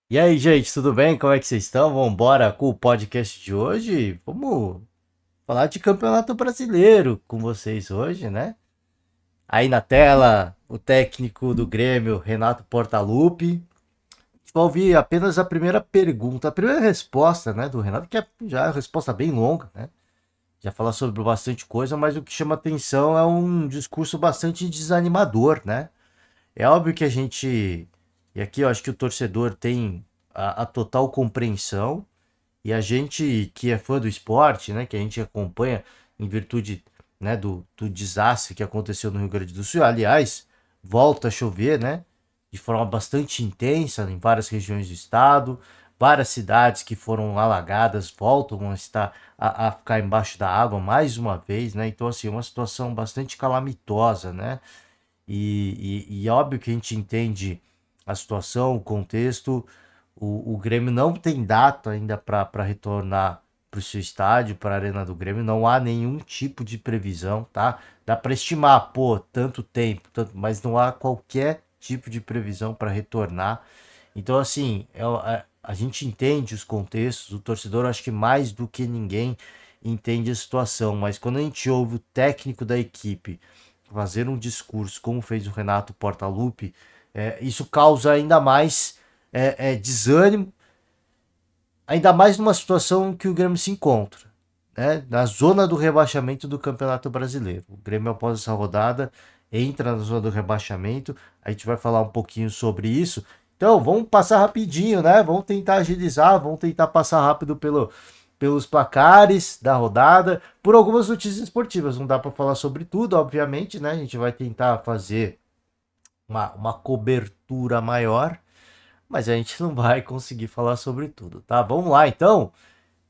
E aí, gente, tudo bem? Como é que vocês estão? Vamos embora com o podcast de hoje? Vamos falar de Campeonato Brasileiro com vocês hoje, né? Aí na tela, o técnico do Grêmio, Renato Portaluppi. A gente vai ouvir apenas a primeira pergunta, a primeira resposta, né, do Renato, que já é uma resposta bem longa, né? Já fala sobre bastante coisa, mas o que chama atenção é um discurso bastante desanimador, né? É óbvio que a gente, e aqui eu acho que o torcedor tem a total compreensão, e a gente que é fã do esporte, né, que a gente acompanha em virtude, né, do desastre que aconteceu no Rio Grande do Sul, aliás, volta a chover, né, de forma bastante intensa em várias regiões do estado, várias cidades que foram alagadas voltam a estar a ficar embaixo da água mais uma vez, né, então assim, uma situação bastante calamitosa, né, e óbvio que a gente entende a situação, o contexto. O Grêmio não tem data ainda para retornar para o seu estádio, para a Arena do Grêmio. Não há nenhum tipo de previsão, tá? Dá para estimar, pô, tanto tempo, mas não há qualquer tipo de previsão para retornar. Então, assim, a gente entende os contextos, o torcedor, acho que mais do que ninguém entende a situação, mas quando a gente ouve o técnico da equipe fazer um discurso como fez o Renato Portaluppi, isso causa ainda mais desânimo, ainda mais numa situação que o Grêmio se encontra, né? Na zona do rebaixamento do Campeonato Brasileiro. O Grêmio, após essa rodada, entra na zona do rebaixamento. A gente vai falar um pouquinho sobre isso. Então, vamos passar rapidinho, né? Vamos tentar agilizar, vamos tentar passar rápido pelos placares da rodada, por algumas notícias esportivas. Não dá para falar sobre tudo, obviamente, né? A gente vai tentar fazer uma cobertura maior, mas a gente não vai conseguir falar sobre tudo, tá? Vamos lá, então.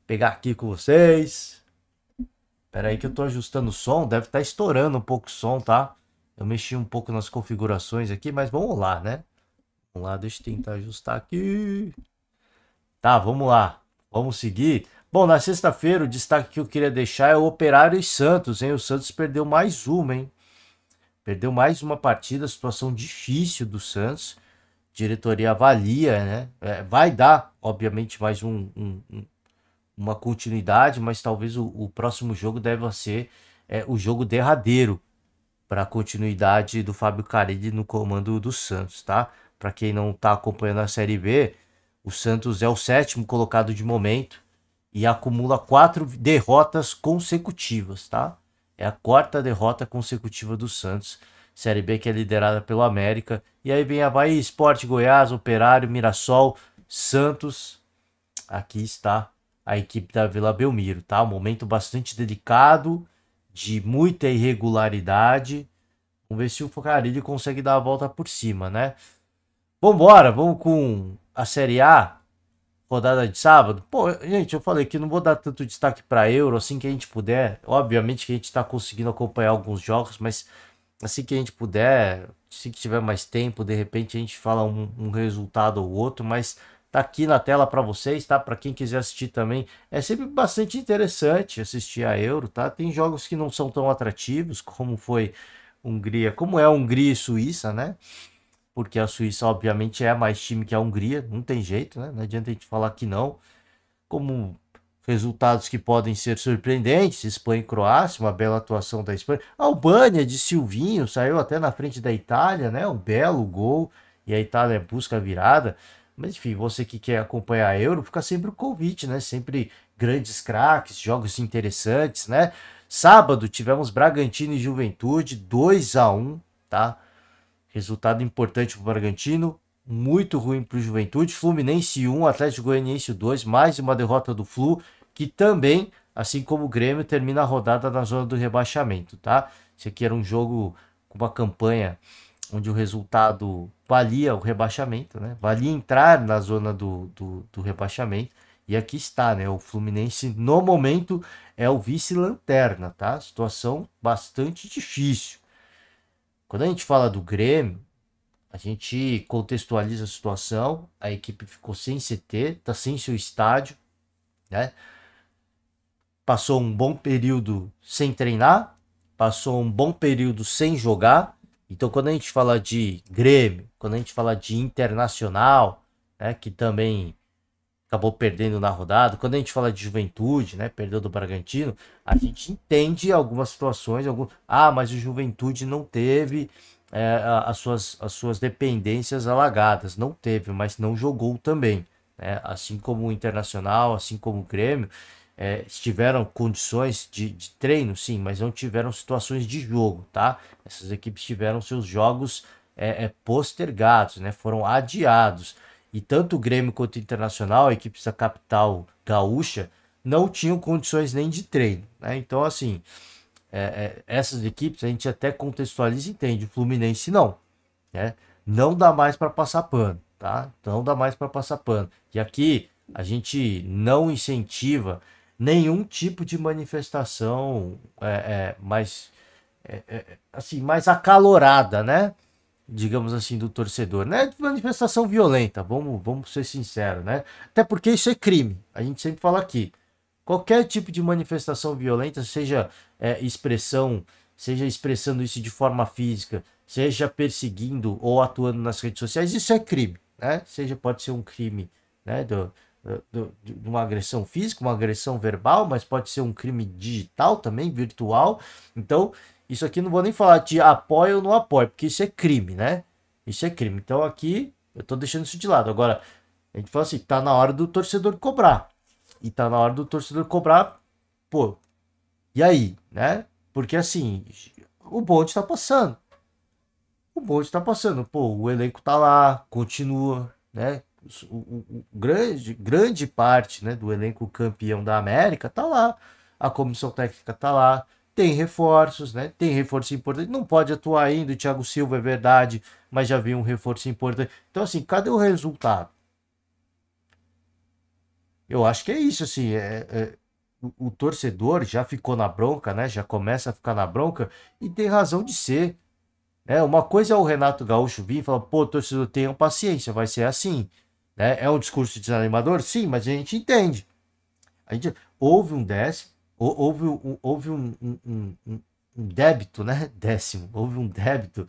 Pegar aqui com vocês. Espera aí que eu tô ajustando o som, deve estar estourando um pouco o som, tá? Eu mexi um pouco nas configurações aqui, mas vamos lá, né? Vamos lá, deixa eu tentar ajustar aqui. Tá, vamos lá. Vamos seguir. Bom, na sexta-feira, o destaque que eu queria deixar é o Operário e Santos, hein? O Santos perdeu mais uma, hein? Perdeu mais uma partida, situação difícil do Santos. Diretoria avalia, né? Vai dar, obviamente, mais uma continuidade, mas talvez o próximo jogo deva ser o jogo derradeiro para a continuidade do Fábio Carille no comando do Santos, tá? Para quem não está acompanhando a Série B, o Santos é o sétimo colocado de momento e acumula 4 derrotas consecutivas, tá? É a quarta derrota consecutiva do Santos. Série B que é liderada pelo América. E aí vem Avaí, Sport, Goiás, Operário, Mirassol, Santos. Aqui está a equipe da Vila Belmiro, tá? Um momento bastante delicado, de muita irregularidade. Vamos ver se o Focarilli consegue dar a volta por cima, né? Vambora, vamos com a Série A, rodada de sábado. Pô, gente, eu falei que não vou dar tanto destaque para Euro assim que a gente puder. Obviamente que a gente está conseguindo acompanhar alguns jogos, mas assim que a gente puder, se tiver mais tempo, de repente a gente fala um resultado ou outro, mas tá aqui na tela para vocês, tá? Para quem quiser assistir também, é sempre bastante interessante assistir a Euro, tá? Tem jogos que não são tão atrativos, como foi Hungria, como é a Hungria e Suíça, né? Porque a Suíça, obviamente, é mais time que a Hungria, não tem jeito, né? Não adianta a gente falar que não. Como resultados que podem ser surpreendentes, Espanha e Croácia, uma bela atuação da Espanha. A Albânia de Silvinho saiu até na frente da Itália, né? Um belo gol e a Itália busca a virada. Mas enfim, você que quer acompanhar a Euro, fica sempre o convite, né? Sempre grandes craques, jogos interessantes, né? Sábado tivemos Bragantino e Juventude 2-1, tá? Resultado importante para o Bragantino, muito ruim para o Juventude. Fluminense 1, Atlético Goianiense 2, mais uma derrota do Flu, que também, assim como o Grêmio, termina a rodada na zona do rebaixamento, tá? Esse aqui era um jogo com uma campanha onde o resultado valia o rebaixamento, né? Valia entrar na zona do rebaixamento. E aqui está, né? O Fluminense, no momento, é o vice-lanterna, tá? Situação bastante difícil. Quando a gente fala do Grêmio, a gente contextualiza a situação. A equipe ficou sem CT, tá sem seu estádio, né? Passou um bom período sem treinar, passou um bom período sem jogar. Então, quando a gente fala de Grêmio, quando a gente fala de Internacional, né, que também acabou perdendo na rodada. Quando a gente fala de Juventude, né, perdeu do Bragantino, a gente entende algumas situações, mas o Juventude não teve as suas dependências alagadas, não teve, mas não jogou também, né? Assim como o Internacional, assim como o Grêmio, tiveram condições de treino, sim, mas não tiveram situações de jogo, tá? Essas equipes tiveram seus jogos postergados, né? Foram adiados. E tanto o Grêmio quanto o Internacional, equipes da capital gaúcha, não tinham condições nem de treino, né? Então, assim, essas equipes a gente até contextualiza e entende. O Fluminense não, né? Não dá mais para passar pano, tá? Não dá mais para passar pano. E aqui a gente não incentiva nenhum tipo de manifestação assim, mais acalorada, né? Digamos assim, do torcedor, né? Manifestação violenta, vamos ser sinceros, né? Até porque isso é crime. A gente sempre fala aqui. Qualquer tipo de manifestação violenta, expressão, seja expressando isso de forma física, seja perseguindo ou atuando nas redes sociais, isso é crime, né? Pode ser um crime, né? De uma agressão física, uma agressão verbal, mas pode ser um crime digital também, virtual. Então, isso aqui não vou nem falar de apoio ou não apoio, porque isso é crime, né? Isso é crime. Então aqui eu tô deixando isso de lado. Agora, a gente fala assim, tá na hora do torcedor cobrar. E tá na hora do torcedor cobrar, pô, e aí, né? Porque assim, o bonde tá passando. O bonde tá passando. Pô, o elenco tá lá, continua, né? Grande parte, né, do elenco campeão da América tá lá. A comissão técnica tá lá. Tem reforços, né? Tem reforço importante. Não pode atuar ainda. O Thiago Silva é verdade, mas já veio um reforço importante. Então, assim, cadê o resultado? Eu acho que é isso, assim. O torcedor já ficou na bronca, né? Já começa a ficar na bronca e tem razão de ser. Né? Uma coisa é o Renato Gaúcho vir e falar, pô, torcedor, tenham paciência, vai ser assim. Né? É um discurso desanimador? Sim, mas a gente entende. Houve um décimo, houve um débito, né? Décimo, houve um débito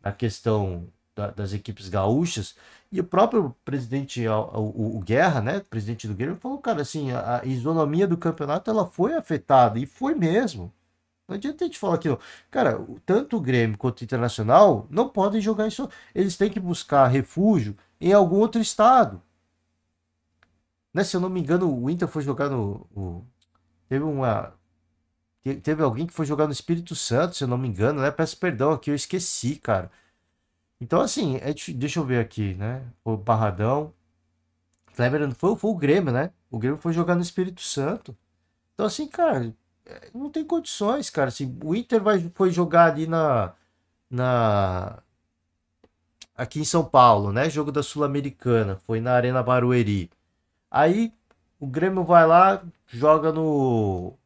na questão das equipes gaúchas. E o próprio presidente, o Guerra, né, presidente do Grêmio, falou, cara, assim, a isonomia do campeonato ela foi afetada, e foi mesmo. Não adianta a gente falar que não. Cara, tanto o Grêmio quanto o Internacional não podem jogar isso. Eles têm que buscar refúgio em algum outro estado. Né? Se eu não me engano, o Inter foi jogar teve uma. Teve alguém que foi jogar no Espírito Santo, se eu não me engano, né? Peço perdão aqui, eu esqueci, cara. Então, assim, deixa eu ver aqui, né? O Barradão. Kleber foi o Grêmio, né? O Grêmio foi jogar no Espírito Santo. Então, assim, cara, não tem condições, cara. Assim, o Inter foi jogar ali na, aqui em São Paulo, né? Jogo da Sul-Americana. Foi na Arena Barueri. Aí o Grêmio vai lá, joga no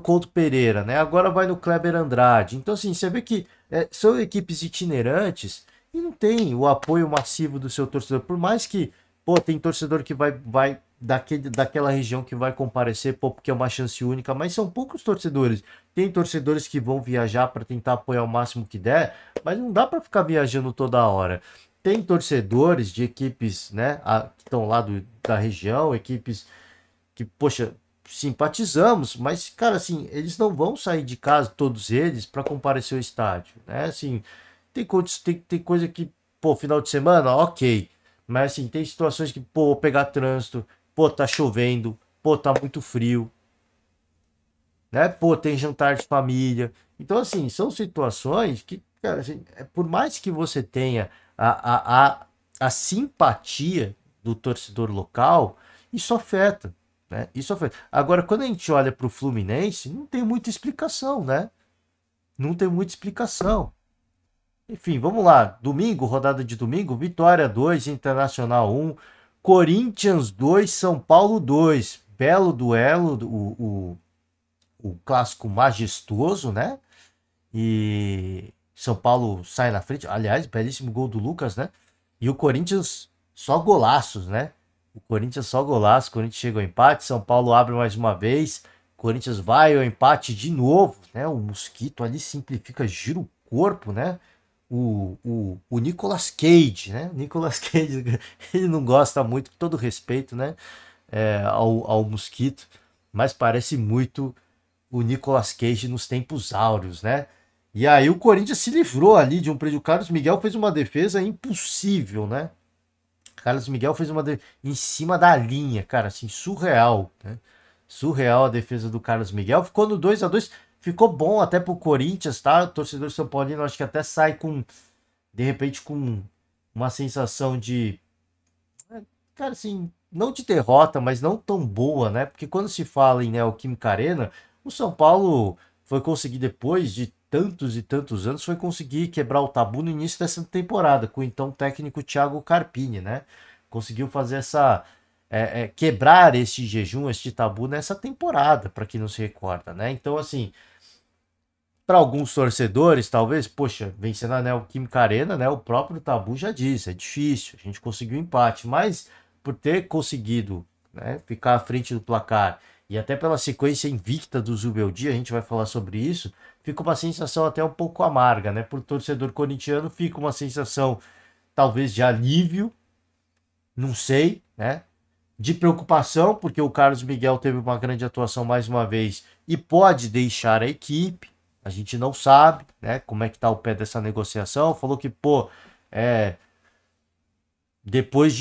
Couto Pereira, né? Agora vai no Kleber Andrade. Então, assim, você vê que são equipes itinerantes e não tem o apoio massivo do seu torcedor. Por mais que, pô, tem torcedor que vai daquela região que vai comparecer, pô, porque é uma chance única, mas são poucos torcedores. Tem torcedores que vão viajar para tentar apoiar o máximo que der, mas não dá para ficar viajando toda hora. Tem torcedores de equipes, né, que estão lá da região, equipes que, poxa, simpatizamos, mas, cara, assim, eles não vão sair de casa, todos eles, para comparecer ao estádio, né? Assim, tem coisa que, pô, final de semana, ok. Mas, assim, tem situações que, pô, vou pegar trânsito, pô, tá chovendo, pô, tá muito frio, né? Pô, tem jantar de família. Então, assim, são situações que, cara, assim, por mais que você tenha a simpatia do torcedor local, isso afeta, né? Isso afeta. Agora, quando a gente olha para o Fluminense, não tem muita explicação, né? Não tem muita explicação. Enfim, vamos lá. Domingo, rodada de domingo, Vitória 2, Internacional 1, Corinthians 2, São Paulo 2. Belo duelo, o clássico majestoso, né? E São Paulo sai na frente. Aliás, belíssimo gol do Lucas, né? E o Corinthians só golaços, né? O Corinthians só golaço. O Corinthians chega ao empate. São Paulo abre mais uma vez. O Corinthians vai ao empate de novo, né? O Mosquito ali simplifica, gira o corpo, né? o Nicolas Cage, né? O Nicolas Cage, ele não gosta muito, com todo respeito, né? Ao Mosquito, mas parece muito o Nicolas Cage nos tempos áureos, né? E aí o Corinthians se livrou ali de um prejuízo. O Carlos Miguel fez uma defesa impossível, né? Carlos Miguel fez uma em cima da linha, cara, assim, surreal, né? Surreal a defesa do Carlos Miguel. Ficou no 2-2, ficou bom até pro Corinthians, tá? O torcedor São Paulino acho que até sai com, de repente, com uma sensação de, cara, assim, não de derrota, mas não tão boa, né? Porque quando se fala em Neoquímica Arena, o São Paulo foi conseguir, depois de tantos e tantos anos, foi conseguir quebrar o tabu no início dessa temporada, com o então técnico Thiago Carpini, né? Conseguiu fazer essa. Quebrar este jejum, este tabu nessa temporada, para quem não se recorda, né? Então, assim, para alguns torcedores, talvez, poxa, vencendo a Neoquímica Arena, né? O próprio tabu já diz, é difícil, a gente conseguiu empate, mas por ter conseguido, né, ficar à frente do placar e até pela sequência invicta do Zubeldia, a gente vai falar sobre isso, fica uma sensação até um pouco amarga, né? Para o torcedor corintiano fica uma sensação talvez de alívio, não sei, né? De preocupação, porque o Carlos Miguel teve uma grande atuação mais uma vez e pode deixar a equipe. A gente não sabe, né, como é que tá o pé dessa negociação. Falou que, pô, depois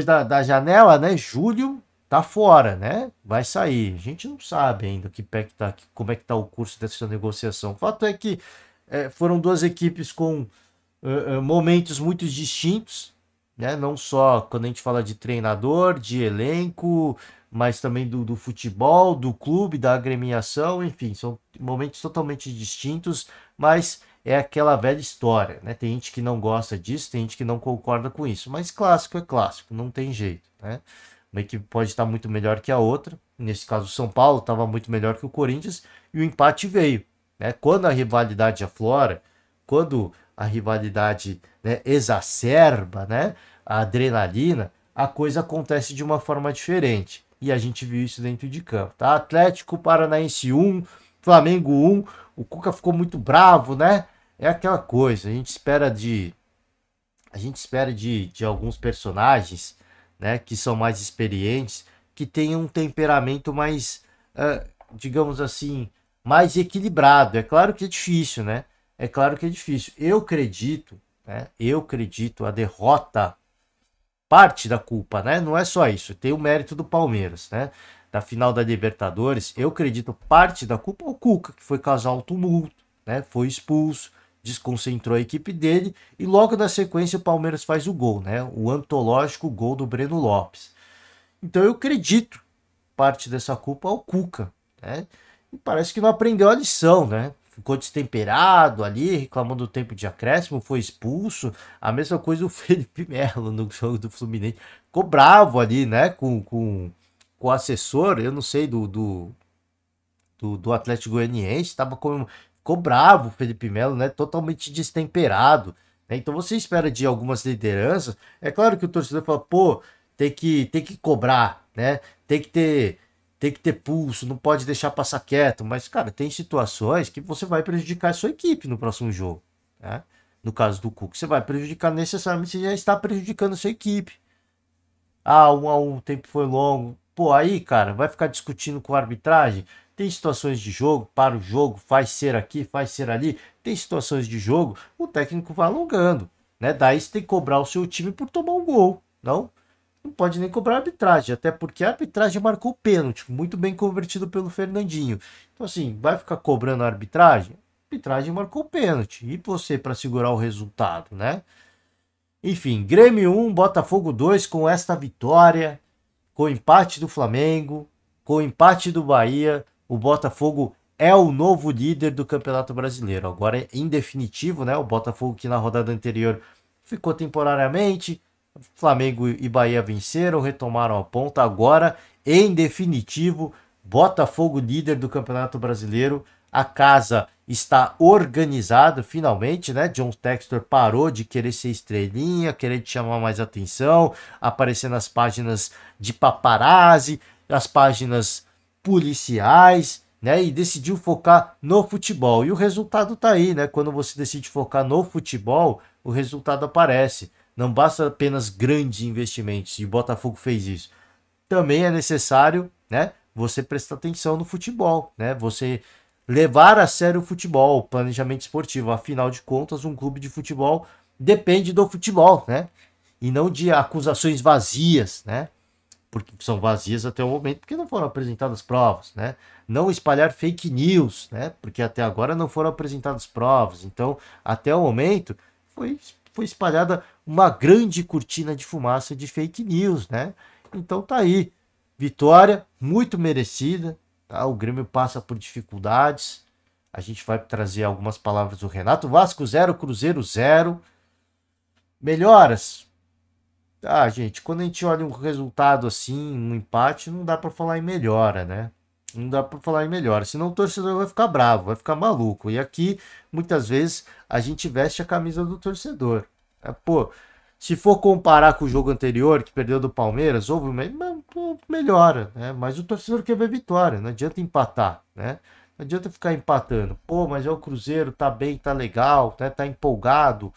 da janela, né, julho tá fora, né? Vai sair. A gente não sabe ainda que pé que tá, como é que tá o curso dessa negociação. O fato é que foram duas equipes com momentos muito distintos, né? Não só quando a gente fala de treinador, de elenco, mas também do futebol, do clube, da agremiação, enfim, são momentos totalmente distintos, mas é aquela velha história, né? Tem gente que não gosta disso, tem gente que não concorda com isso, mas clássico é clássico, não tem jeito, né? Uma equipe pode estar muito melhor que a outra, nesse caso o São Paulo estava muito melhor que o Corinthians, e o empate veio, né? Quando a rivalidade aflora, quando a rivalidade, né, exacerba, né, a adrenalina, a coisa acontece de uma forma diferente. E a gente viu isso dentro de campo, tá? Atlético Paranaense 1, Flamengo 1, o Cuca ficou muito bravo, né? É aquela coisa, a gente espera de alguns personagens, né, que são mais experientes, que tenham um temperamento mais, digamos assim, mais equilibrado. É claro que é difícil, né? É claro que é difícil. Eu acredito, né? Eu acredito a derrota, parte da culpa, né? Não é só isso. Tem o mérito do Palmeiras, né? Da final da Libertadores, eu acredito parte da culpa é o Cuca, que foi causar um tumulto, né? Foi expulso, desconcentrou a equipe dele e logo na sequência o Palmeiras faz o gol, né? O antológico gol do Breno Lopes. Então eu acredito parte dessa culpa ao Cuca, né? E parece que não aprendeu a lição, né? Ficou destemperado ali, reclamando do tempo de acréscimo, foi expulso. A mesma coisa o Felipe Melo no jogo do Fluminense. Ficou bravo ali, né? Com o assessor, eu não sei, do Atlético Goianiense. Ficou bravo o Felipe Melo, né? Totalmente destemperado, né? Então você espera de algumas lideranças. É claro que o torcedor fala, pô, tem que cobrar, né? Tem que ter pulso, não pode deixar passar quieto. Mas, cara, tem situações que você vai prejudicar a sua equipe no próximo jogo, né? No caso do Cuca, você vai prejudicar necessariamente, você já está prejudicando a sua equipe. Ah, 1-1, o tempo foi longo. Pô, aí, cara, vai ficar discutindo com a arbitragem? Tem situações de jogo, para o jogo, faz ser aqui, faz ser ali. Tem situações de jogo, o técnico vai alongando, né? Daí você tem que cobrar o seu time por tomar um gol, não pode nem cobrar a arbitragem, até porque a arbitragem marcou o pênalti, muito bem convertido pelo Fernandinho. Então, assim, vai ficar cobrando a arbitragem? A arbitragem marcou o pênalti. E você para segurar o resultado, né? Enfim, Grêmio 1, Botafogo 2 com esta vitória, com o empate do Flamengo, com o empate do Bahia, o Botafogo é o novo líder do Campeonato Brasileiro. Agora, em definitivo, né? O Botafogo que na rodada anterior ficou temporariamente, Flamengo e Bahia venceram, retomaram a ponta. Agora, em definitivo, Botafogo líder do Campeonato Brasileiro. A casa está organizada finalmente, né? John Textor parou de querer ser estrelinha, querer chamar mais atenção, aparecer nas páginas de paparazzi, as páginas policiais. né, e decidiu focar no futebol. E o resultado tá aí, né? Quando você decide focar no futebol, o resultado aparece. Não basta apenas grandes investimentos, e o Botafogo fez isso. Também é necessário, né, você prestar atenção no futebol, né? Você levar a sério o futebol, o planejamento esportivo. Afinal de contas, um clube de futebol depende do futebol, né? E não de acusações vazias, né? Porque são vazias até o momento, porque não foram apresentadas provas, né? Não espalhar fake news, né? Porque até agora não foram apresentadas provas. Então, até o momento, foi espalhada uma grande cortina de fumaça de fake news, né? Então tá aí. Vitória muito merecida, tá? O Grêmio passa por dificuldades. A gente vai trazer algumas palavras do Renato. Vasco 0, Cruzeiro 0. Melhoras. Ah, gente, quando a gente olha um resultado assim, um empate, não dá pra falar em melhora, né? Não dá pra falar em melhora, senão o torcedor vai ficar bravo, vai ficar maluco. E aqui, muitas vezes, a gente veste a camisa do torcedor. Pô, se for comparar com o jogo anterior, que perdeu do Palmeiras, houve melhora, né? Mas o torcedor quer ver vitória, não adianta empatar, né? Não adianta ficar empatando. Pô, mas é o Cruzeiro, tá bem, tá legal, né? Tá empolgado.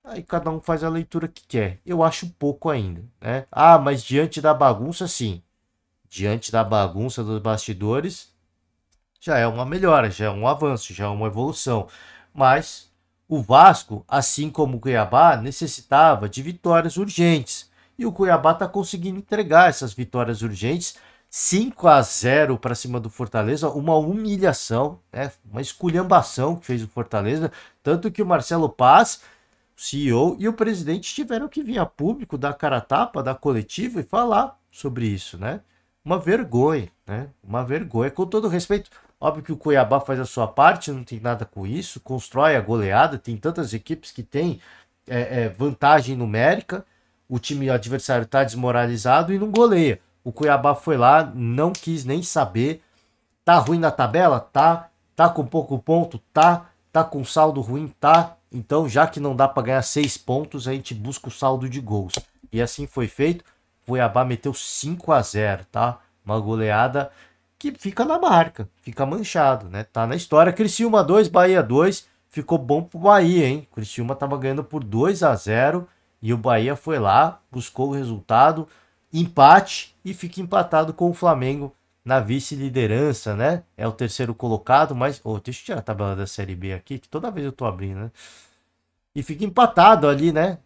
Aí cada um faz a leitura que quer. Eu acho pouco ainda, né? Ah, mas diante da bagunça, sim. Diante da bagunça dos bastidores, já é uma melhora, já é um avanço, já é uma evolução. Mas o Vasco, assim como o Cuiabá, necessitava de vitórias urgentes. E o Cuiabá está conseguindo entregar essas vitórias urgentes. 5-0 para cima do Fortaleza, uma humilhação, né? Uma esculhambação que fez o Fortaleza. Tanto que o Marcelo Paz, o CEO e o presidente tiveram que vir a público, dar cara a tapa, dar coletiva e falar sobre isso, né? Uma vergonha, né? Uma vergonha. Com todo respeito, óbvio que o Cuiabá faz a sua parte, não tem nada com isso, constrói a goleada, tem tantas equipes que têm vantagem numérica, o time adversário está desmoralizado e não goleia. O Cuiabá foi lá, não quis nem saber. Tá ruim na tabela? Tá. Tá com pouco ponto? Tá. Tá com saldo ruim? Tá. Então, já que não dá para ganhar 6 pontos, a gente busca o saldo de gols. E assim foi feito. O Cuiabá meteu 5-0, tá? Uma goleada que fica na marca, fica manchado, né? Tá na história. Criciúma 2, Bahia 2. Ficou bom pro Bahia, hein? Criciúma tava ganhando por 2-0 e o Bahia foi lá, buscou o resultado, empate e fica empatado com o Flamengo na vice-liderança, né? É o terceiro colocado, mas. Oh, deixa eu tirar a tabela da Série B aqui, que toda vez eu tô abrindo, né? E fica empatado ali, né?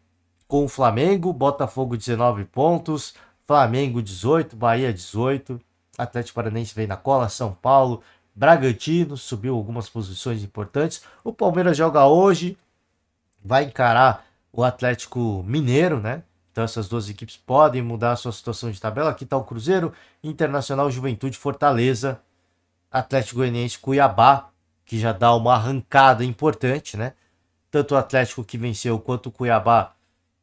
Com o Flamengo, Botafogo 19 pontos, Flamengo 18, Bahia 18, Atlético Paranaense vem na cola, São Paulo, Bragantino subiu algumas posições importantes. O Palmeiras joga hoje, vai encarar o Atlético Mineiro, né? Então essas duas equipes podem mudar a sua situação de tabela. Aqui está o Cruzeiro, Internacional, Juventude, Fortaleza, Atlético Goianiense, Cuiabá, que já dá uma arrancada importante, né? Tanto o Atlético que venceu quanto o Cuiabá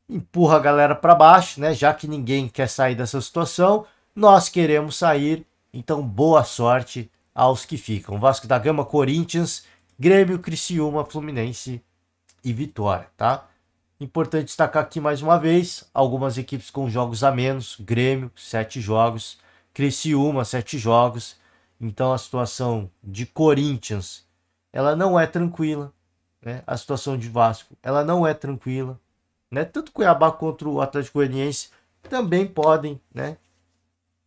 empurra a galera para baixo, né? Já que ninguém quer sair dessa situação, nós queremos sair. Então boa sorte aos que ficam. Vasco da Gama, Corinthians, Grêmio, Criciúma, Fluminense e Vitória, tá? Importante destacar aqui mais uma vez, algumas equipes com jogos a menos, Grêmio, 7 jogos, Criciúma, 7 jogos. Então a situação de Corinthians, ela não é tranquila, né? A situação de Vasco, ela não é tranquila, né? Tanto Cuiabá contra o Atlético Goianiense também podem, né,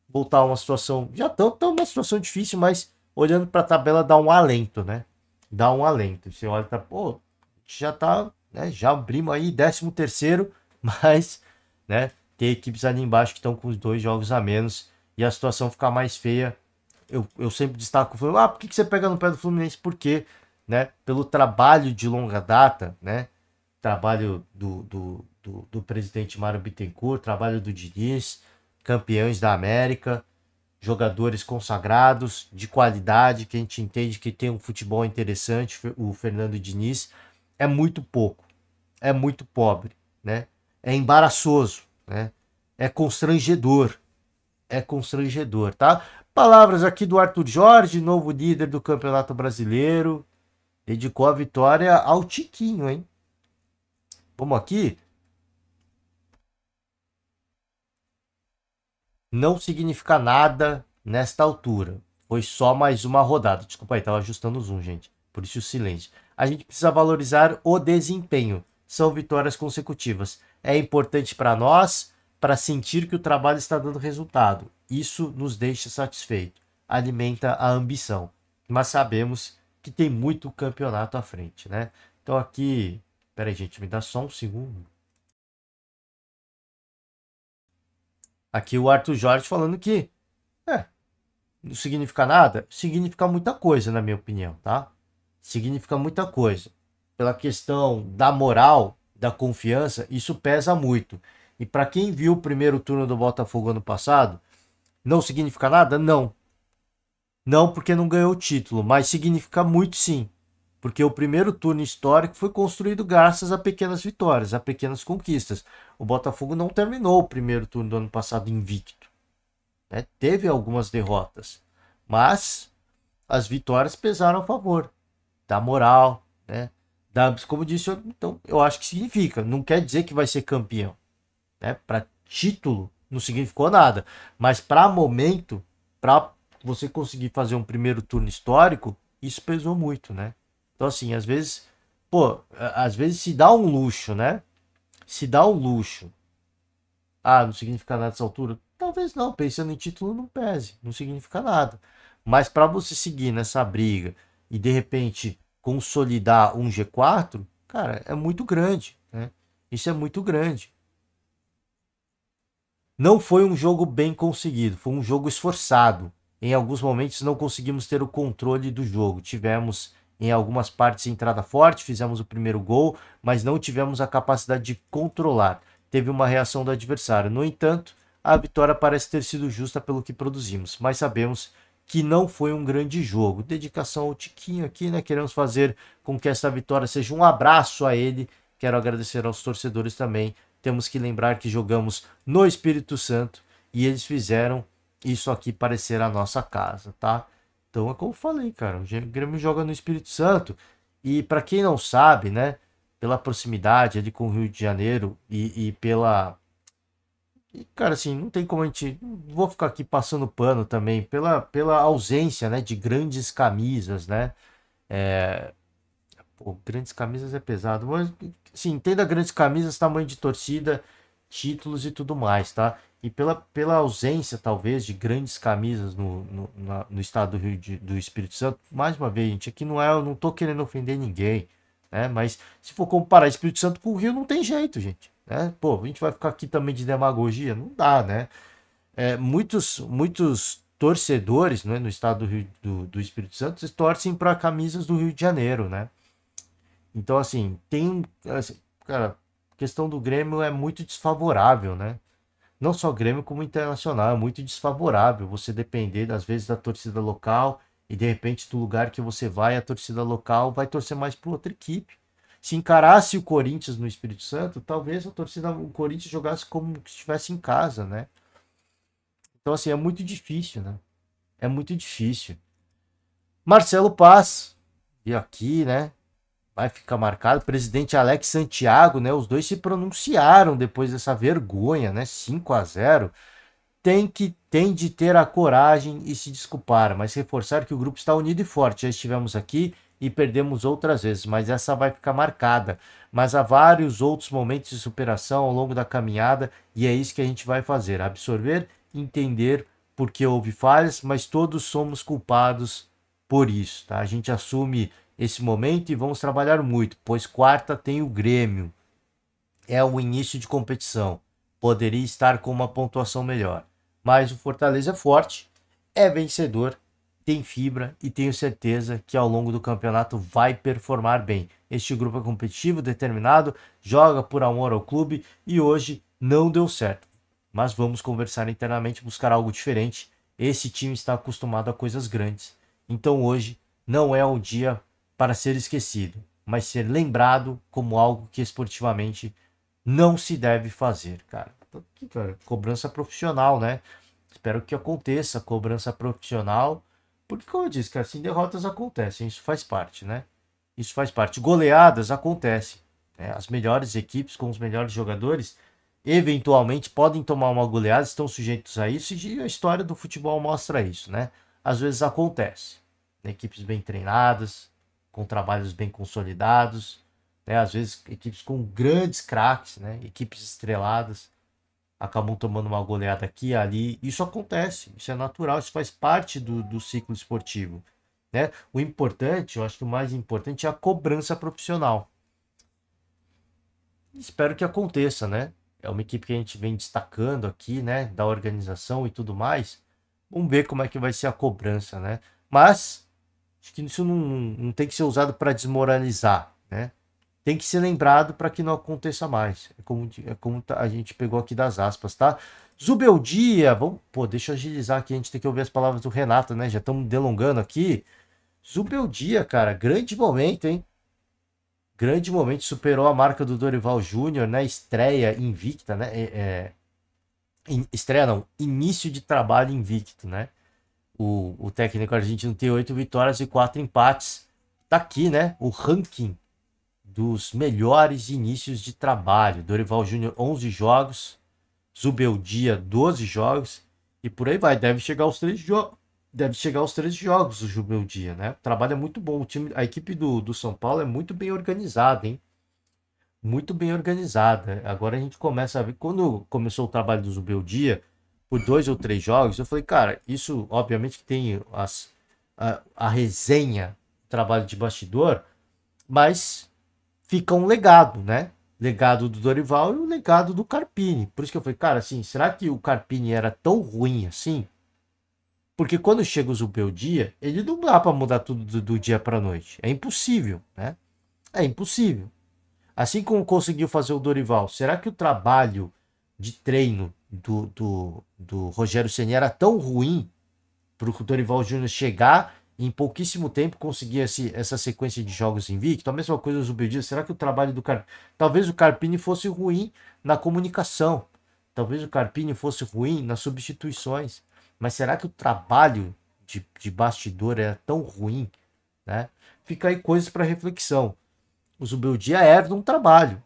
voltar a uma situação, já estão numa situação difícil, mas olhando para a tabela dá um alento, né? Dá um alento. Você olha para, pô, já tá, né, já abrimos aí 13º, mas, né, tem equipes ali embaixo que estão com os 2 jogos a menos e a situação fica mais feia. Eu sempre destaco, por que você pega no pé do Fluminense? Porque, né, pelo trabalho de longa data, né, trabalho do presidente Mário Bittencourt, trabalho do Diniz, campeões da América, jogadores consagrados, de qualidade, que a gente entende que tem um futebol interessante, o Fernando Diniz, é muito pouco, é muito pobre, né? É embaraçoso, né? É constrangedor, tá? Palavras aqui do Arthur Jorge, novo líder do Campeonato Brasileiro, dedicou a vitória ao Tiquinho, hein? Vamos aqui. Não significa nada nesta altura. Foi só mais uma rodada. Desculpa aí, tava ajustando o zoom, gente. Por isso o silêncio. A gente precisa valorizar o desempenho. São vitórias consecutivas. É importante para nós, para sentir que o trabalho está dando resultado. Isso nos deixa satisfeito. Alimenta a ambição. Mas sabemos que tem muito campeonato à frente, né? Então aqui... Pera aí, gente, me dá só um segundo. Aqui o Arthur Jorge falando que... não significa nada? Significa muita coisa, na minha opinião, tá? Significa muita coisa. Pela questão da moral, da confiança, isso pesa muito. E para quem viu o primeiro turno do Botafogo ano passado, não significa nada? Não. Não porque não ganhou o título, mas significa muito sim. Porque o primeiro turno histórico foi construído graças a pequenas vitórias, a pequenas conquistas. O Botafogo não terminou o primeiro turno do ano passado invicto, né? Teve algumas derrotas, mas as vitórias pesaram a favor da moral, né? Como disse, então eu acho que significa. Não quer dizer que vai ser campeão, né? Para título não significou nada, mas para momento, para você conseguir fazer um primeiro turno histórico, isso pesou muito, né? Então assim, às vezes, às vezes se dá um luxo, né? Se dá um luxo. Ah, não significa nada nessa altura? Talvez não, pensando em título não pese, não significa nada. Mas para você seguir nessa briga e de repente consolidar um G4, cara, é muito grande, né? Isso é muito grande. Não foi um jogo bem conseguido, foi um jogo esforçado. Em alguns momentos não conseguimos ter o controle do jogo. Tivemos em algumas partes entrada forte, fizemos o primeiro gol, mas não tivemos a capacidade de controlar. Teve uma reação do adversário. No entanto, a vitória parece ter sido justa pelo que produzimos, mas sabemos que não foi um grande jogo. Dedicação ao Tiquinho aqui, né? Queremos fazer com que essa vitória seja um abraço a ele. Quero agradecer aos torcedores também. Temos que lembrar que jogamos no Espírito Santo e eles fizeram isso aqui parecer a nossa casa, tá? Então é como eu falei, cara, o Grêmio joga no Espírito Santo e para quem não sabe, né, pela proximidade ali com o Rio de Janeiro e pela... E, cara, assim, não tem como a gente... Não vou ficar aqui passando pano também, pela ausência, né, de grandes camisas, né? Pô, grandes camisas é pesado, mas sim, entenda grandes camisas, tamanho de torcida, títulos e tudo mais, tá? E pela ausência, talvez, de grandes camisas no estado do Espírito Santo, mais uma vez, gente, aqui não é, eu não tô querendo ofender ninguém, né? Mas se for comparar Espírito Santo com o Rio, não tem jeito, gente, né? Pô, a gente vai ficar aqui também de demagogia? Não dá, né? Muitos torcedores, né, no estado do Espírito Santo, eles torcem para camisas do Rio de Janeiro, né? Então, assim, cara, a questão do Grêmio é muito desfavorável, né? Não só Grêmio, como Internacional, é muito desfavorável você depender, às vezes, da torcida local e, de repente, do lugar que você vai, a torcida local vai torcer mais para outra equipe. Se encarasse o Corinthians no Espírito Santo, talvez o Corinthians jogasse como se estivesse em casa, né? Então, assim, é muito difícil, né? É muito difícil. Marcelo Paz, e aqui, né? Vai ficar marcado. Presidente Alex Santiago, né? Os dois se pronunciaram depois dessa vergonha, né? 5-0. Tem de ter a coragem e se desculpar, mas reforçar que o grupo está unido e forte. Já estivemos aqui e perdemos outras vezes, mas essa vai ficar marcada. Mas há vários outros momentos de superação ao longo da caminhada e é isso que a gente vai fazer: absorver, entender porque houve falhas, mas todos somos culpados por isso, tá? A gente assume esse momento e vamos trabalhar muito, pois quarta tem o Grêmio. É o início de competição. Poderia estar com uma pontuação melhor. Mas o Fortaleza é forte, é vencedor, tem fibra e tenho certeza que ao longo do campeonato vai performar bem. Este grupo é competitivo, determinado, joga por amor ao clube e hoje não deu certo. Mas vamos conversar internamente, buscar algo diferente. Esse time está acostumado a coisas grandes. Então hoje não é um dia para ser esquecido, mas ser lembrado como algo que esportivamente não se deve fazer, cara. Então, cara, cobrança profissional, né? Espero que aconteça cobrança profissional, porque como eu disse, cara, assim, derrotas acontecem, isso faz parte, né? Isso faz parte. Goleadas acontecem, né? As melhores equipes com os melhores jogadores eventualmente podem tomar uma goleada, estão sujeitos a isso e a história do futebol mostra isso, né? às vezes acontece. Né? Equipes bem treinadas, com trabalhos bem consolidados, né? Às vezes equipes com grandes craques, né? Equipes estreladas, acabam tomando uma goleada aqui e ali. Isso acontece, isso é natural, isso faz parte do ciclo esportivo. Né? O importante, eu acho que o mais importante é a cobrança profissional. Espero que aconteça, né? É uma equipe que a gente vem destacando aqui, né? Da organização e tudo mais. Vamos ver como é que vai ser a cobrança, né? Mas acho que isso não tem que ser usado para desmoralizar, né? Tem que ser lembrado para que não aconteça mais. É como a gente pegou aqui das aspas, tá? Zubeldia, vamos, pô, deixa eu agilizar aqui, a gente tem que ouvir as palavras do Renato, né? Já estamos delongando aqui. Zubeldia, cara, grande momento, hein? Grande momento, superou a marca do Dorival Júnior, né? Estreia invicta, né? Estreia não, início de trabalho invicto, né? O técnico argentino tem 8 vitórias e 4 empates. Tá aqui, né? O ranking dos melhores inícios de trabalho. Dorival Júnior, 11 jogos. Zubeldia, 12 jogos. E por aí vai. Deve chegar aos 13 jogos. Deve chegar aos 13 jogos o Zubeldia, né? O trabalho é muito bom. A equipe do São Paulo é muito bem organizada, hein? Muito bem organizada. Agora a gente começa a ver. Quando começou o trabalho do Zubeldia, por 2 ou 3 jogos, eu falei, cara, isso obviamente que tem a resenha, trabalho de bastidor, mas fica um legado, né? Legado do Dorival e o legado do Carpini. Por isso que eu falei, cara, assim, será que o Carpini era tão ruim assim? Porque quando chega o Zubeldia, ele não dá para mudar tudo do dia para noite. É impossível, né? É impossível. Assim como conseguiu fazer o Dorival, será que o trabalho de treino do Rogério Ceni era tão ruim para o Dorival Júnior chegar e em pouquíssimo tempo conseguir essa sequência de jogos invicto? A mesma coisa do Zubeldia. Será que o trabalho do Carpini... Talvez o Carpini fosse ruim na comunicação. Talvez o Carpini fosse ruim nas substituições. Mas será que o trabalho de bastidor era tão ruim? Né? Fica aí coisas para reflexão. O Zubeldia herda um trabalho.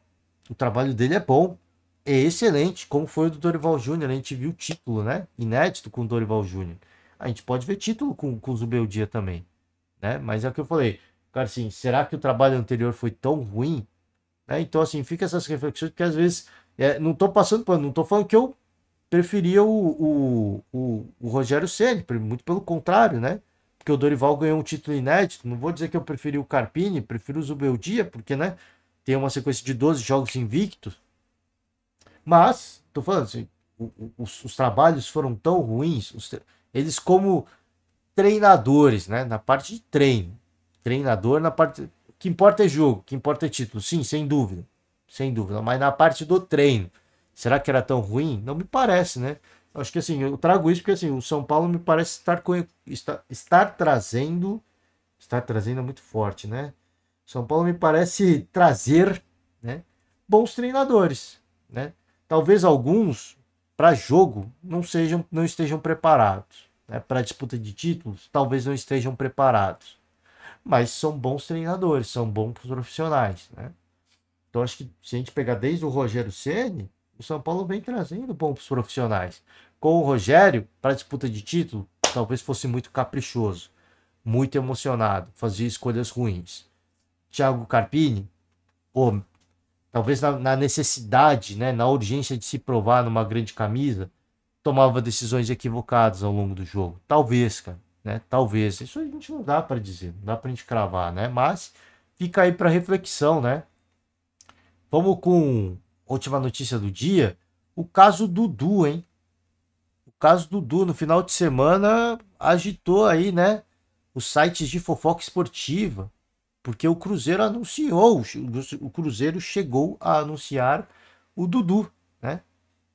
O trabalho dele é bom. É excelente, como foi o do Dorival Júnior. A gente viu o título, né? Inédito com o Dorival Júnior. A gente pode ver título com o Zubeldia também, né? Mas é o que eu falei. Cara, assim, será que o trabalho anterior foi tão ruim? Né? Então, assim, fica essas reflexões, porque às vezes não tô passando pano, não tô falando que eu preferia o Rogério Ceni, muito pelo contrário, né? Porque o Dorival ganhou um título inédito. Não vou dizer que eu preferi o Carpini, prefiro o Zubeldia, porque, né? Tem uma sequência de 12 jogos invictos. Mas, tô falando assim, os trabalhos foram tão ruins, eles como treinadores, né? Na parte de treino. Treinador, na parte. O que importa é jogo, o que importa é título. Sim, sem dúvida. Sem dúvida. Mas na parte do treino, será que era tão ruim? Não me parece, né? Acho que assim, eu trago isso porque assim, o São Paulo me parece estar trazendo. Estar trazendo é muito forte, né? São Paulo me parece trazer, né, bons treinadores, né? Talvez alguns para jogo não estejam preparados, né? Para disputa de títulos, talvez não estejam preparados, mas são bons treinadores, são bons profissionais, né? Então acho que se a gente pegar desde o Rogério Ceni, o São Paulo vem trazendo bons profissionais. Com o Rogério, para disputa de título, talvez fosse muito caprichoso, muito emocionado, fazia escolhas ruins. Thiago Carpini, pô, talvez na necessidade, né, na urgência de se provar numa grande camisa, tomava decisões equivocadas ao longo do jogo. Talvez, cara, né? Talvez. Isso a gente não dá para dizer, não dá pra gente cravar, né? Mas fica aí para reflexão, né? Vamos com a última notícia do dia, o caso Dudu, hein? O caso Dudu no final de semana agitou aí, né, os sites de fofoca esportiva, porque o Cruzeiro anunciou, o Cruzeiro chegou a anunciar o Dudu, né?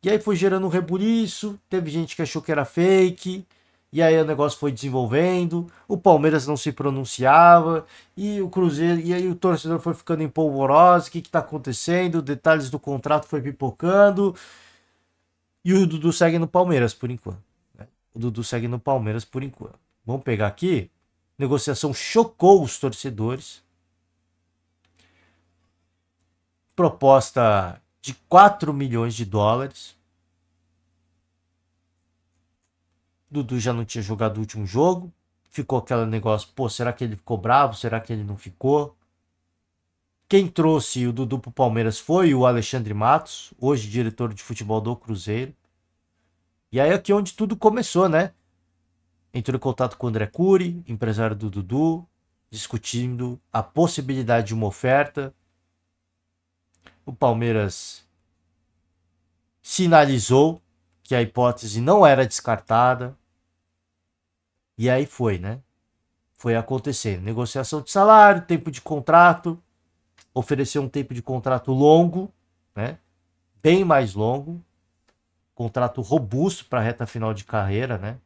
E aí foi gerando um rebuliço, teve gente que achou que era fake, e aí o negócio foi desenvolvendo, o Palmeiras não se pronunciava, e o Cruzeiro, e aí o torcedor foi ficando em polvorosa, o que está acontecendo, detalhes do contrato foi pipocando, e o Dudu segue no Palmeiras por enquanto. Né? O Dudu segue no Palmeiras por enquanto. Vamos pegar aqui, negociação chocou os torcedores, proposta de 4 milhões de dólares. Dudu já não tinha jogado o último jogo. Ficou aquele negócio, pô, será que ele ficou bravo? Será que ele não ficou? Quem trouxe o Dudu pro Palmeiras foi o Alexandre Matos, hoje diretor de futebol do Cruzeiro. E aí aqui onde tudo começou, né? Entrou em contato com o André Cury, empresário do Dudu, discutindo a possibilidade de uma oferta. O Palmeiras sinalizou que a hipótese não era descartada. E aí foi, né? Foi acontecendo. Negociação de salário, tempo de contrato. Ofereceu um tempo de contrato longo, né? Bem mais longo. Contrato robusto para a reta final de carreira, né?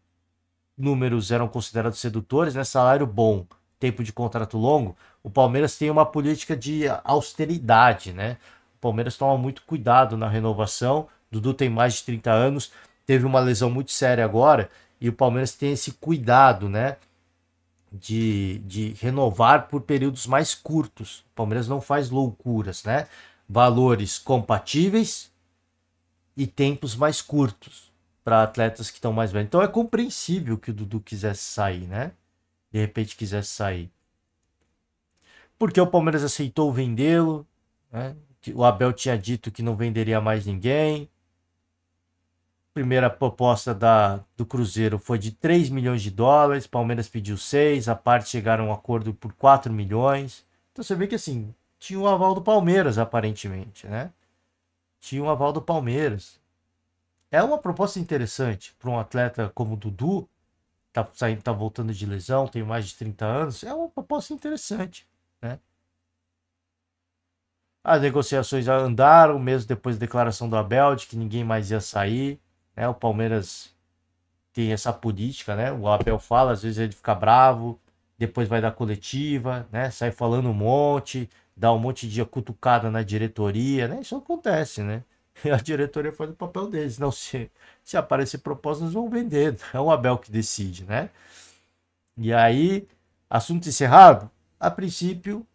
Números eram considerados sedutores, né? Salário bom, tempo de contrato longo. O Palmeiras tem uma política de austeridade, né? O Palmeiras toma muito cuidado na renovação. Dudu tem mais de 30 anos, teve uma lesão muito séria agora, e o Palmeiras tem esse cuidado, né? De renovar por períodos mais curtos. O Palmeiras não faz loucuras, né? Valores compatíveis e tempos mais curtos para atletas que estão mais velhos. Então é compreensível que o Dudu quisesse sair, né? De repente quisesse sair. Porque o Palmeiras aceitou vendê-lo, né? O Abel tinha dito que não venderia mais ninguém. Primeira proposta do Cruzeiro foi de 3 milhões de dólares, Palmeiras pediu 6, a parte chegaram a um acordo por 4 milhões. Então você vê que assim, tinha um aval do Palmeiras aparentemente, né? Tinha um aval do Palmeiras. É uma proposta interessante para um atleta como o Dudu, tá voltando de lesão, tem mais de 30 anos, é uma proposta interessante, né? As negociações já andaram, mesmo depois da declaração do Abel, de que ninguém mais ia sair, né? O Palmeiras tem essa política, né? O Abel fala, às vezes ele fica bravo, depois vai dar coletiva, né? Sai falando um monte, dá um monte de cutucada na diretoria, né? Isso acontece, né? E a diretoria faz o papel deles. Não, se aparecer proposta, nós vamos vender. É o Abel que decide, né? E aí, assunto encerrado? A princípio,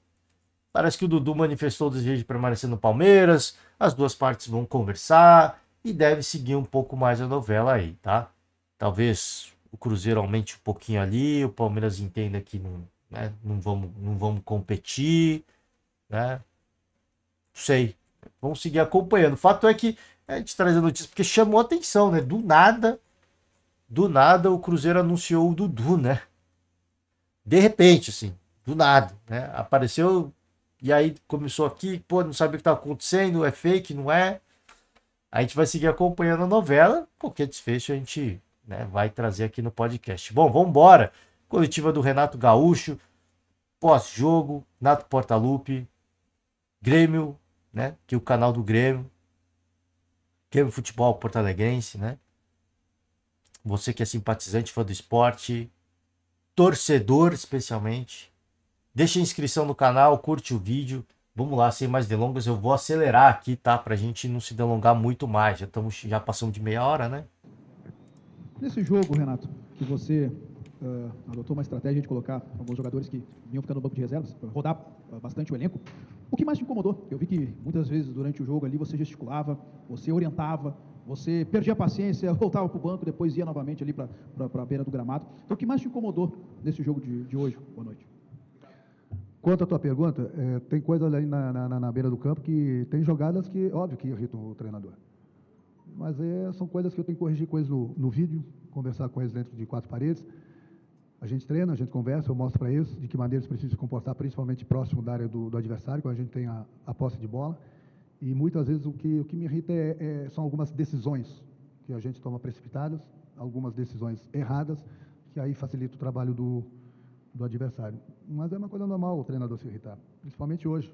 parece que o Dudu manifestou o desejo de permanecer no Palmeiras, as duas partes vão conversar e deve seguir um pouco mais a novela aí, tá? Talvez o Cruzeiro aumente um pouquinho ali, o Palmeiras entenda que não, né, não vamos competir, né? Não sei. Vamos seguir acompanhando. O fato é que a gente traz a notícia porque chamou a atenção, né? Do nada o Cruzeiro anunciou o Dudu, né? De repente, assim, do nada, né? Apareceu e aí começou aqui, pô, não sabe o que tá acontecendo, é fake, não é? A gente vai seguir acompanhando a novela, qualquer desfecho a gente, né, vai trazer aqui no podcast. Bom, vamos embora. Coletiva do Renato Gaúcho, pós-jogo, Nato Portaluppi, Grêmio, né, que é o canal do Grêmio Futebol Porto Alegrense, né? Você que é simpatizante, fã do esporte, torcedor especialmente, deixa a inscrição no canal, curte o vídeo. Vamos lá, sem mais delongas, eu vou acelerar aqui, tá? Pra gente não se delongar muito mais. Já passamos de meia hora, né? Nesse jogo, Renato, que você adotou uma estratégia de colocar alguns jogadores que vinham ficando no banco de reservas, rodar bastante o elenco, o que mais te incomodou? Eu vi que muitas vezes durante o jogo ali você gesticulava, você orientava, você perdia a paciência, voltava para o banco, depois ia novamente ali para a beira do gramado. Então, o que mais te incomodou nesse jogo de hoje? Boa noite. Quanto à tua pergunta, tem coisas ali na beira do campo que tem jogadas que, óbvio, que irritam o treinador. Mas são coisas que eu tenho que corrigir coisas no vídeo, conversar com eles dentro de quatro paredes. A gente treina, a gente conversa, eu mostro para eles de que maneira eles precisam se comportar, principalmente próximo da área do adversário, quando a gente tem a posse de bola. E muitas vezes o que me irrita são algumas decisões que a gente toma precipitadas, algumas decisões erradas, que aí facilita o trabalho do adversário. Mas é uma coisa normal o treinador se irritar, principalmente hoje,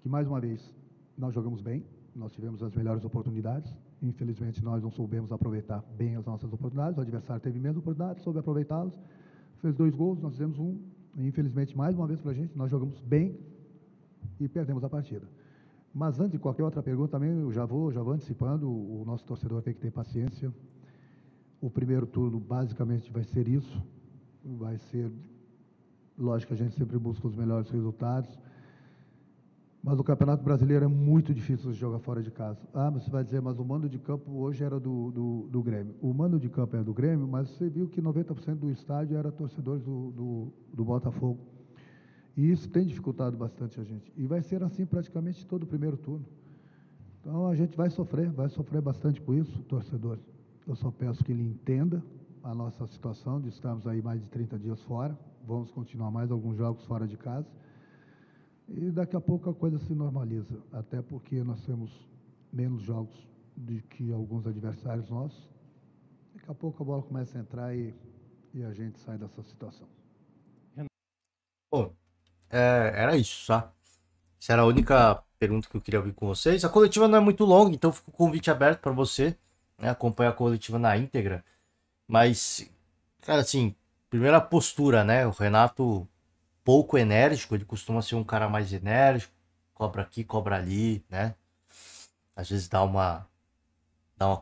que mais uma vez nós jogamos bem, nós tivemos as melhores oportunidades, infelizmente nós não soubemos aproveitar bem as nossas oportunidades, o adversário teve menos oportunidades, soube aproveitá-las, fez 2 gols, nós fizemos 1, e infelizmente mais uma vez para a gente, nós jogamos bem e perdemos a partida. Mas antes de qualquer outra pergunta também, eu já vou antecipando, o nosso torcedor tem que ter paciência. O primeiro turno basicamente vai ser isso, vai ser, lógico que a gente sempre busca os melhores resultados. Mas o Campeonato Brasileiro é muito difícil de jogar fora de casa. Ah, mas você vai dizer, mas o mando de campo hoje era do Grêmio. O mando de campo é do Grêmio, mas você viu que 90% do estádio era torcedores do Botafogo. E isso tem dificultado bastante a gente. E vai ser assim praticamente todo o primeiro turno. Então a gente vai sofrer bastante com isso, torcedor. Eu só peço que ele entenda a nossa situação de estarmos aí mais de 30 dias fora. Vamos continuar mais alguns jogos fora de casa. E daqui a pouco a coisa se normaliza, até porque nós temos menos jogos do que alguns adversários nossos. Daqui a pouco a bola começa a entrar e a gente sai dessa situação. Bom, era isso, tá? Essa era a única pergunta que eu queria ouvir com vocês. A coletiva não é muito longa, então fica o convite aberto para você, né, acompanhar a coletiva na íntegra. Mas, cara, assim, primeira postura, né? O Renato pouco enérgico, ele costuma ser um cara mais enérgico, cobra aqui, cobra ali, né? Às vezes dá uma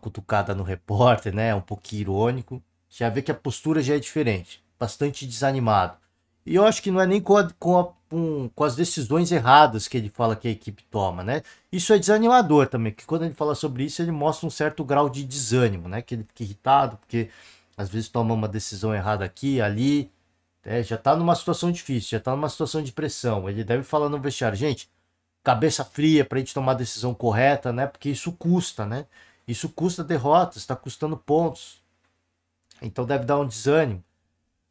cutucada no repórter, né? Um pouquinho irônico. Já vê que a postura já é diferente, bastante desanimado. E eu acho que não é nem com as decisões erradas que ele fala que a equipe toma, né? Isso é desanimador também, que quando ele fala sobre isso, ele mostra um certo grau de desânimo, né? Que ele fica irritado, porque às vezes toma uma decisão errada aqui, ali, já tá numa situação difícil, já tá numa situação de pressão. Ele deve falar no vestiário, gente, cabeça fria pra gente tomar a decisão correta, né? Porque isso custa, né? Isso custa derrotas, tá custando pontos. Então deve dar um desânimo.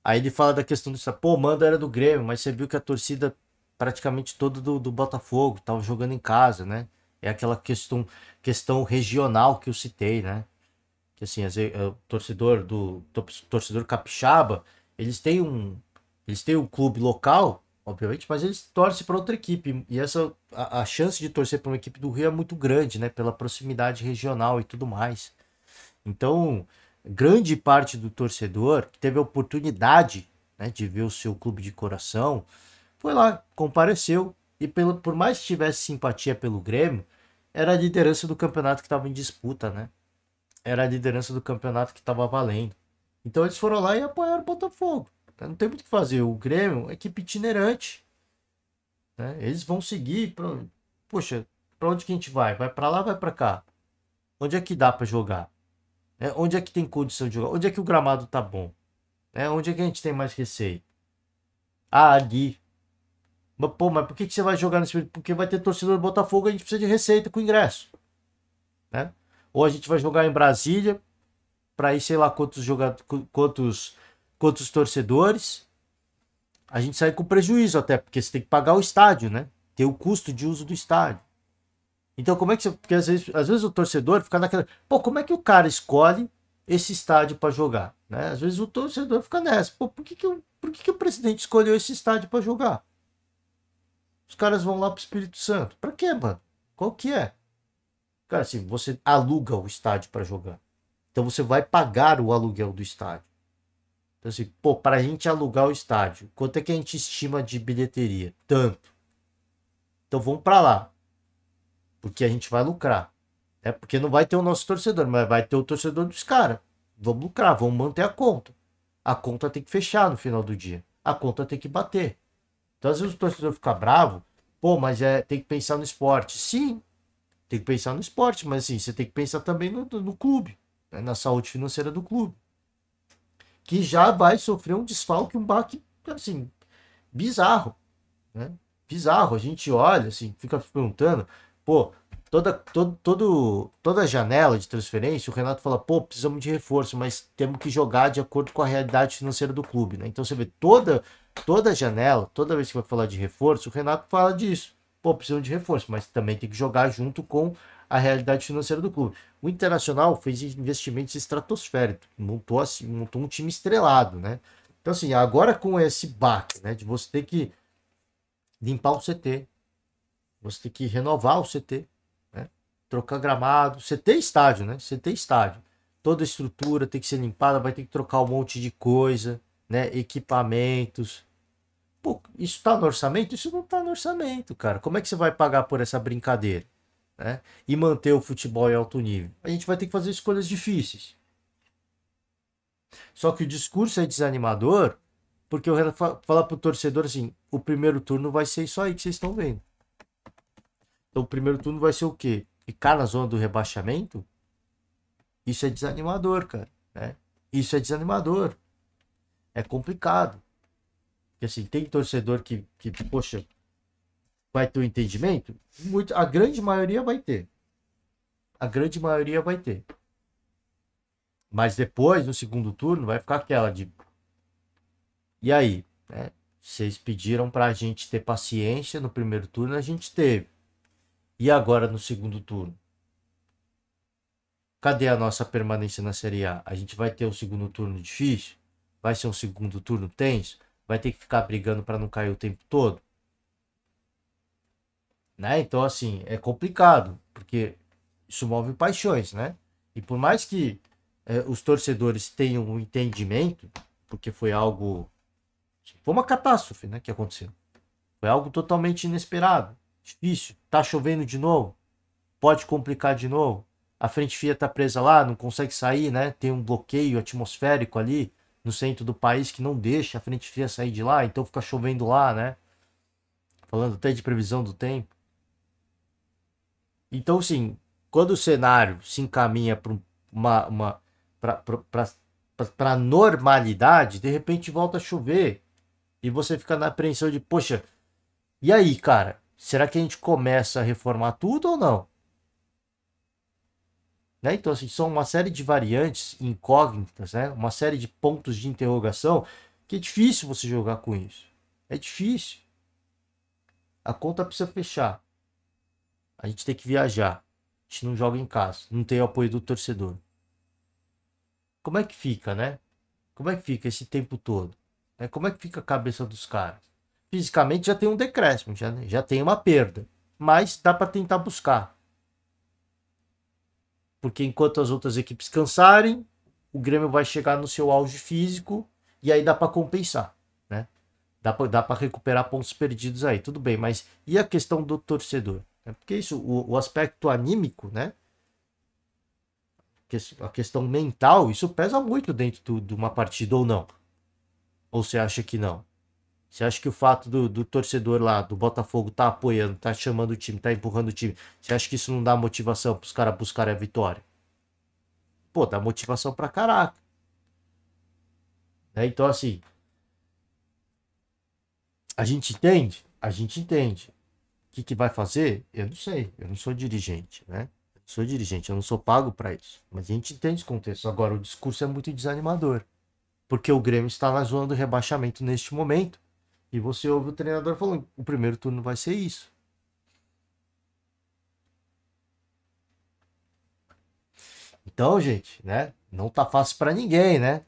Aí ele fala da questão disso, pô, o mando era do Grêmio, mas você viu que a torcida praticamente toda do Botafogo tava jogando em casa, né? É aquela questão regional que eu citei, né? Que assim, o torcedor capixaba, eles têm um clube local, obviamente, mas eles torcem para outra equipe. E a chance de torcer para uma equipe do Rio é muito grande, né? Pela proximidade regional e tudo mais. Então, grande parte do torcedor que teve a oportunidade, né, de ver o seu clube de coração, foi lá, compareceu. E por mais que tivesse simpatia pelo Grêmio, era a liderança do campeonato que estava em disputa, né? Era a liderança do campeonato que estava valendo. Então eles foram lá e apoiaram o Botafogo. Não tem muito o que fazer. O Grêmio é uma equipe itinerante, né? Eles vão seguir. Poxa, para onde que a gente vai? Vai para lá, vai para cá? Onde é que dá para jogar? Onde é que tem condição de jogar? Onde é que o gramado tá bom? Onde é que a gente tem mais receita? Ah, ali. Mas, pô, mas por que você vai jogar nesse... Porque vai ter torcedor do Botafogo, a gente precisa de receita com ingresso, né? Ou a gente vai jogar em Brasília para ir, sei lá, quantos torcedores. A gente sai com prejuízo até, porque você tem que pagar o estádio, né? Tem o custo de uso do estádio. Então, como é que você... Porque às vezes o torcedor fica naquela... Pô, como é que o cara escolhe esse estádio para jogar? Né? Às vezes o torcedor fica nessa. Pô, por que o presidente escolheu esse estádio para jogar? Os caras vão lá pro Espírito Santo. Pra quê, mano? Qual que é? Cara, assim, você aluga o estádio para jogar. Então você vai pagar o aluguel do estádio. Então assim, pô, pra gente alugar o estádio, quanto é que a gente estima de bilheteria? Tanto. Então vamos para lá. Porque a gente vai lucrar. Porque não vai ter o nosso torcedor, mas vai ter o torcedor dos caras. Vamos lucrar, vamos manter a conta. A conta tem que fechar no final do dia. A conta tem que bater. Então às vezes o torcedor fica bravo. Pô, mas tem que pensar no esporte. Sim, tem que pensar no esporte, mas assim, você tem que pensar também no clube, né? Na saúde financeira do clube. Que já vai sofrer um desfalque, um baque, assim, bizarro, né? Bizarro. A gente olha, assim, fica se perguntando, pô, toda janela de transferência, o Renato fala, pô, precisamos de reforço, mas temos que jogar de acordo com a realidade financeira do clube, né? Então você vê toda janela, toda vez que vai falar de reforço, o Renato fala disso. Pô, precisamos de reforço, mas também tem que jogar junto com a realidade financeira do clube. O Internacional fez investimentos estratosféricos, montou um time estrelado, né? Então assim, agora com esse baque, né, de você ter que limpar o CT, você ter que renovar o CT, né? Trocar gramado, CT estádio, né? CT estádio. Toda a estrutura tem que ser limpada, vai ter que trocar um monte de coisa, né? Equipamentos. Pô, isso tá no orçamento? Isso não tá no orçamento, cara. Como é que você vai pagar por essa brincadeira, né? E manter o futebol em alto nível? A gente vai ter que fazer escolhas difíceis. Só que o discurso é desanimador, porque o Renato fala pro torcedor assim, o primeiro turno vai ser isso aí que vocês estão vendo. Então o primeiro turno vai ser o quê? Ficar na zona do rebaixamento? Isso é desanimador, cara, né? Isso é desanimador. É complicado. Porque assim, tem torcedor que poxa, vai ter um entendimento? A grande maioria vai ter. A grande maioria vai ter. Mas depois, no segundo turno, vai ficar aquela de... E aí? Né? Vocês pediram pra gente ter paciência no primeiro turno, a gente teve. E agora no segundo turno? Cadê a nossa permanência na Série A? A gente vai ter um segundo turno difícil? Vai ser um segundo turno tenso? Vai ter que ficar brigando para não cair o tempo todo? Né? Então, assim, é complicado, porque isso move paixões, né? E por mais que os torcedores tenham um entendimento, porque foi algo... Foi uma catástrofe, né, que aconteceu. Foi algo totalmente inesperado, difícil. Tá chovendo de novo, pode complicar de novo. A frente fria tá presa lá, não consegue sair, né? Tem um bloqueio atmosférico ali no centro do país que não deixa a frente fria sair de lá, então fica chovendo lá, né? Falando até de previsão do tempo. Então, assim, quando o cenário se encaminha para para normalidade, de repente volta a chover e você fica na apreensão de, poxa, e aí, cara? Será que a gente começa a reformar tudo ou não? Né? Então, assim, são uma série de variantes incógnitas, né? Uma série de pontos de interrogação que é difícil você jogar com isso. É difícil. A conta precisa fechar. A gente tem que viajar. A gente não joga em casa. Não tem o apoio do torcedor. Como é que fica, né? Como é que fica esse tempo todo? Como é que fica a cabeça dos caras? Fisicamente já tem um decréscimo, já tem uma perda. Mas dá para tentar buscar. Porque enquanto as outras equipes cansarem, o Grêmio vai chegar no seu auge físico e aí dá para compensar, né? Dá para recuperar pontos perdidos aí, tudo bem. Mas e a questão do torcedor? Porque isso, o aspecto anímico, né? A questão mental, isso pesa muito dentro de uma partida ou não? Ou você acha que não? Você acha que o fato do torcedor lá, do Botafogo, tá apoiando, tá chamando o time, tá empurrando o time, você acha que isso não dá motivação pros caras buscarem a vitória? Pô, dá motivação pra caraca. Né? Então, assim, a gente entende? A gente entende. O que vai fazer? Eu não sei. Eu não sou dirigente, né? Eu sou dirigente, eu não sou pago para isso. Mas a gente entende esse contexto. Agora, o discurso é muito desanimador. Porque o Grêmio está na zona do rebaixamento neste momento. E você ouve o treinador falando, o primeiro turno vai ser isso. Então, gente, né? Não tá fácil para ninguém, né?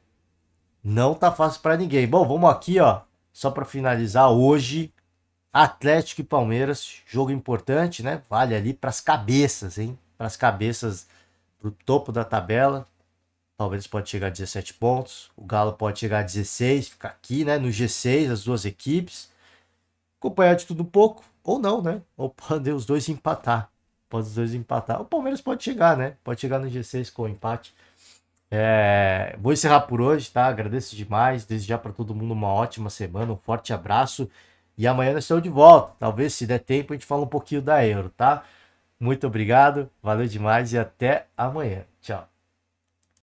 Não tá fácil para ninguém. Bom, vamos aqui, ó. Só para finalizar, hoje, Atlético e Palmeiras, jogo importante, né? Vale ali para as cabeças, hein? Para as cabeças pro topo da tabela. Palmeiras pode chegar a 17 pontos, o Galo pode chegar a 16, ficar aqui, né, no G6, as duas equipes, acompanhar de tudo um pouco, ou não, né, ou podem os dois empatar, pode os dois empatar, o Palmeiras pode chegar, né, pode chegar no G6 com o empate. Vou encerrar por hoje, tá, agradeço demais, desde já para todo mundo uma ótima semana, um forte abraço, e amanhã nós estamos de volta, talvez se der tempo a gente fala um pouquinho da Euro, tá, muito obrigado, valeu demais e até amanhã, tchau.